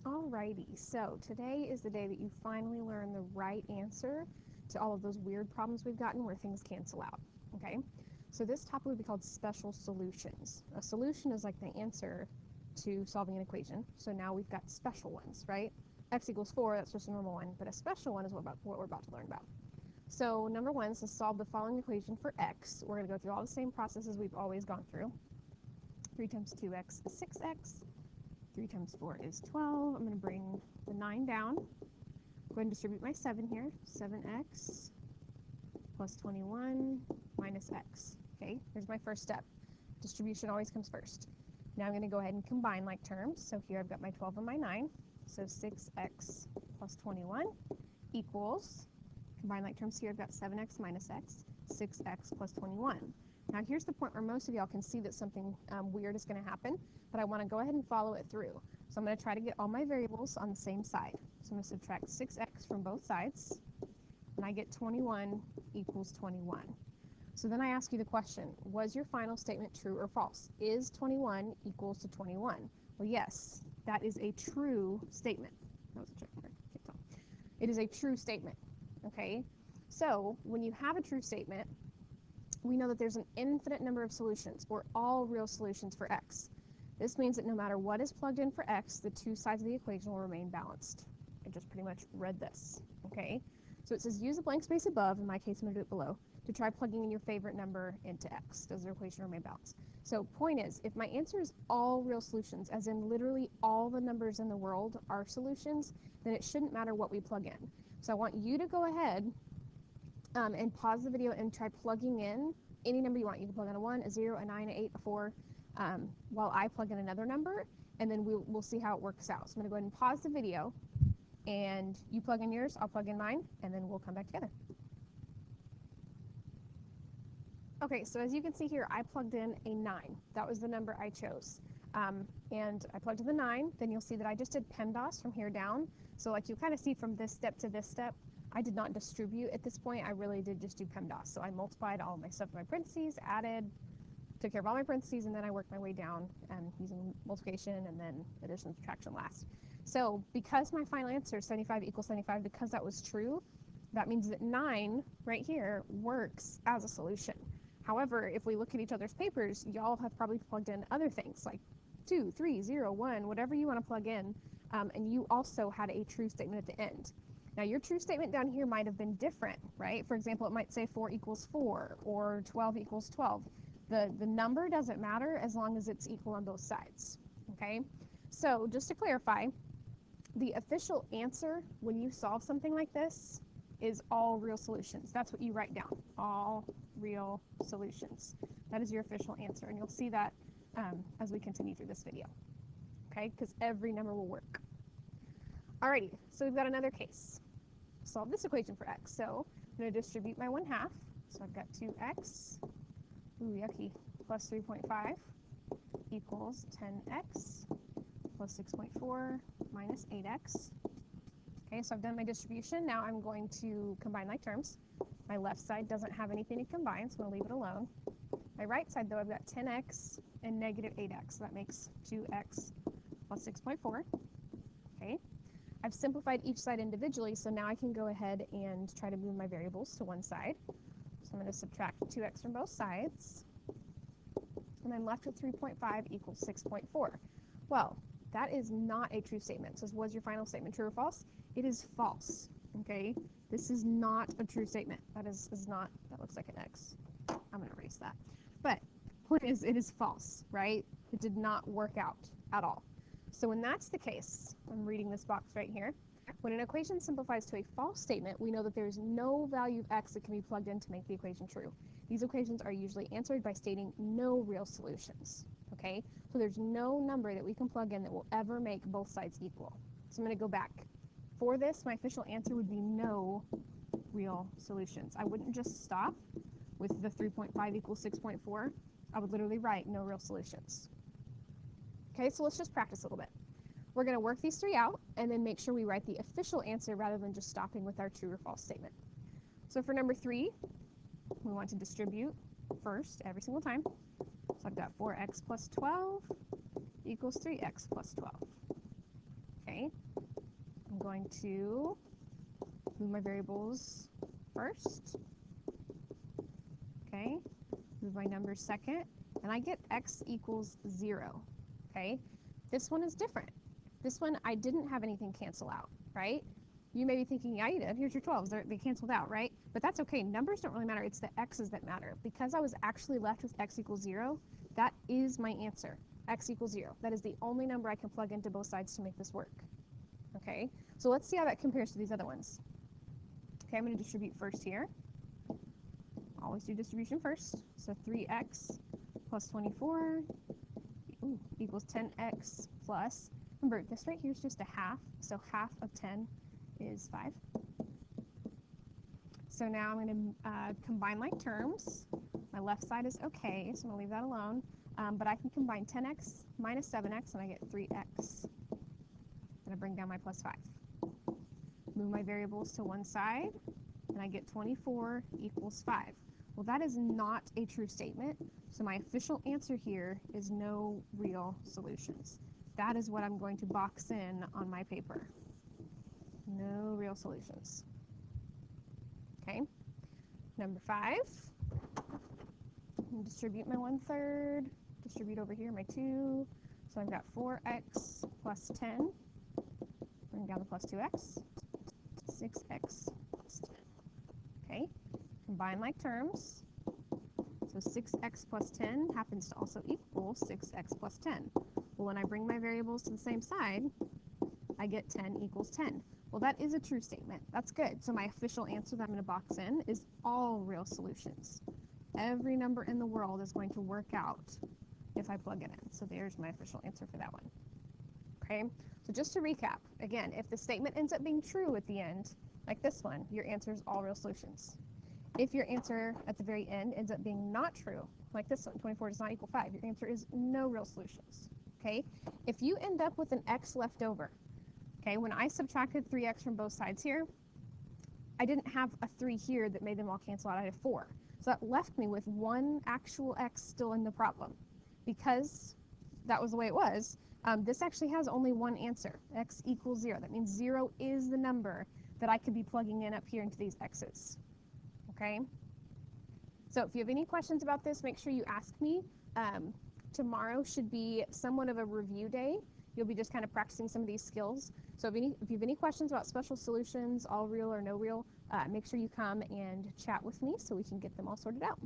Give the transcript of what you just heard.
Alrighty, so today is the day that you finally learn the right answer to all of those weird problems we've gotten where things cancel out, okay? So this topic would be called special solutions. A solution is like the answer to solving an equation. So now we've got special ones, right? X equals 4, that's just a normal one, but a special one is what we're about to learn about. So number one is to solve the following equation for x. We're going to go through all the same processes we've always gone through. 3 times 2x is 6x. 3 times 4 is 12. I'm going to bring the 9 down. Go ahead and distribute my 7 here. 7x plus 21 minus x. Okay, here's my first step. Distribution always comes first. Now I'm going to go ahead and combine like terms. So here I've got my 12 and my 9. So 6x plus 21 equals, combine like terms here, I've got 7x minus x, 6x plus 21. Now here's the point where most of y'all can see that something weird is going to happen, but I want to go ahead and follow it through. So I'm going to try to get all my variables on the same side. So I'm going to subtract 6x from both sides, and I get 21 equals 21. So then I ask you the question, was your final statement true or false? Is 21 equals to 21? Well, yes, that is a true statement. That was a check mark. Can't tell. It is a true statement, okay? So when you have a true statement, we know that there's an infinite number of solutions, or all real solutions for x. This means that no matter what is plugged in for x, the two sides of the equation will remain balanced. I just pretty much read this, okay? So it says use the blank space above, in my case I'm going to do it below, to try plugging in your favorite number into x. Does the equation remain balanced? So point is, if my answer is all real solutions, as in literally all the numbers in the world are solutions, then it shouldn't matter what we plug in. So I want you to go ahead and pause the video and try plugging in any number you want. You can plug in a 1, a 0, a 9, a 8, a 4, while I plug in another number, and then we'll see how it works out. So I'm going to go ahead and pause the video, and you plug in yours, I'll plug in mine, and then we'll come back together. Okay, so as you can see here, I plugged in a 9. That was the number I chose. And I plugged in the 9, then you'll see that I just did PEMDAS from here down. So like you kind of see from this step to this step, I did not distribute at this point. I really did just do PEMDAS. So I multiplied all my stuff in my parentheses, added, took care of all my parentheses, and then I worked my way down using multiplication and then addition and subtraction last. So because my final answer is 75 equals 75, because that was true, that means that 9 right here works as a solution. However, if we look at each other's papers, y'all have probably plugged in other things like 2, 3, 0, 1, whatever you want to plug in, and you also had a true statement at the end. Now, your true statement down here might have been different, right? For example, it might say 4 equals 4 or 12 equals 12. The number doesn't matter as long as it's equal on both sides, okay? So just to clarify, the official answer when you solve something like this is all real solutions. That's what you write down, all real solutions. That is your official answer, and you'll see that as we continue through this video, okay? Because every number will work. Alrighty, so we've got another case. Solve this equation for x. So I'm going to distribute my 1/2. So I've got 2x, ooh, yucky, plus 3.5 equals 10x plus 6.4 minus 8x. Okay, so I've done my distribution. Now I'm going to combine like terms. My left side doesn't have anything to combine, so I'm going to leave it alone. My right side, though, I've got 10x and negative 8x. So that makes 2x plus 6.4. Okay. I've simplified each side individually, so now I can go ahead and try to move my variables to one side. So I'm going to subtract 2x from both sides. And I'm left with 3.5 equals 6.4. Well, that is not a true statement. So was your final statement true or false? It is false, okay? This is not a true statement. That is not, that looks like an X. I'm going to erase that. But point is, it is false, right? It did not work out at all. So when that's the case, I'm reading this box right here, when an equation simplifies to a false statement, we know that there is no value of x that can be plugged in to make the equation true. These equations are usually answered by stating no real solutions, okay? So there's no number that we can plug in that will ever make both sides equal. So I'm going to go back. For this, my official answer would be no real solutions. I wouldn't just stop with the 3.5 equals 6.4. I would literally write no real solutions. Okay, so let's just practice a little bit. We're going to work these three out and then make sure we write the official answer rather than just stopping with our true or false statement. So for number 3, we want to distribute first every single time. So I've got 4x plus 12 equals 3x plus 12. Okay, I'm going to move my variables first. Okay, move my numbers second, and I get x equals 0. Okay, this one is different. This one, I didn't have anything cancel out, right? You may be thinking, yeah, you did. Here's your 12s. They canceled out, right? But that's okay. Numbers don't really matter. It's the x's that matter. Because I was actually left with x equals 0, that is my answer. X equals 0. That is the only number I can plug into both sides to make this work. Okay, so let's see how that compares to these other ones. Okay, I'm going to distribute first here. Always do distribution first. So 3x plus 24 equals 10x plus, remember, this right here is just a half, so half of 10 is 5. So now I'm going to combine like terms. My left side is okay, so I'm going to leave that alone. But I can combine 10x minus 7x, and I get 3x. Then I bring down my plus 5. Move my variables to one side, and I get 24 equals 5. Well, that is not a true statement, so my official answer here is no real solutions. That is what I'm going to box in on my paper. No real solutions. Okay, number 5. Distribute my 1/3. Distribute over here my 2. So I've got 4x plus 10. Bring down the plus 2x. 6x plus 10. Okay, combine like terms. So 6x plus 10 happens to also equal 6x plus 10. Well, when I bring my variables to the same side, I get 10 equals 10. Well, that is a true statement. That's good. So my official answer that I'm going to box in is all real solutions. Every number in the world is going to work out if I plug it in. So there's my official answer for that one. Okay, so just to recap, again, if the statement ends up being true at the end, like this one, your answer is all real solutions. If your answer at the very end ends up being not true, like this one, 24 does not equal 5, your answer is no real solutions. Okay, if you end up with an x left over, okay, when I subtracted 3x from both sides here, I didn't have a 3 here that made them all cancel out. I had a 4. So that left me with one actual x still in the problem. Because that was the way it was, this actually has only one answer, x equals 0. That means 0 is the number that I could be plugging in up here into these x's. Okay? So if you have any questions about this, make sure you ask me. Tomorrow should be somewhat of a review day. You'll be just kind of practicing some of these skills. So if you have any questions about special solutions, all real or no real, make sure you come and chat with me so we can get them all sorted out.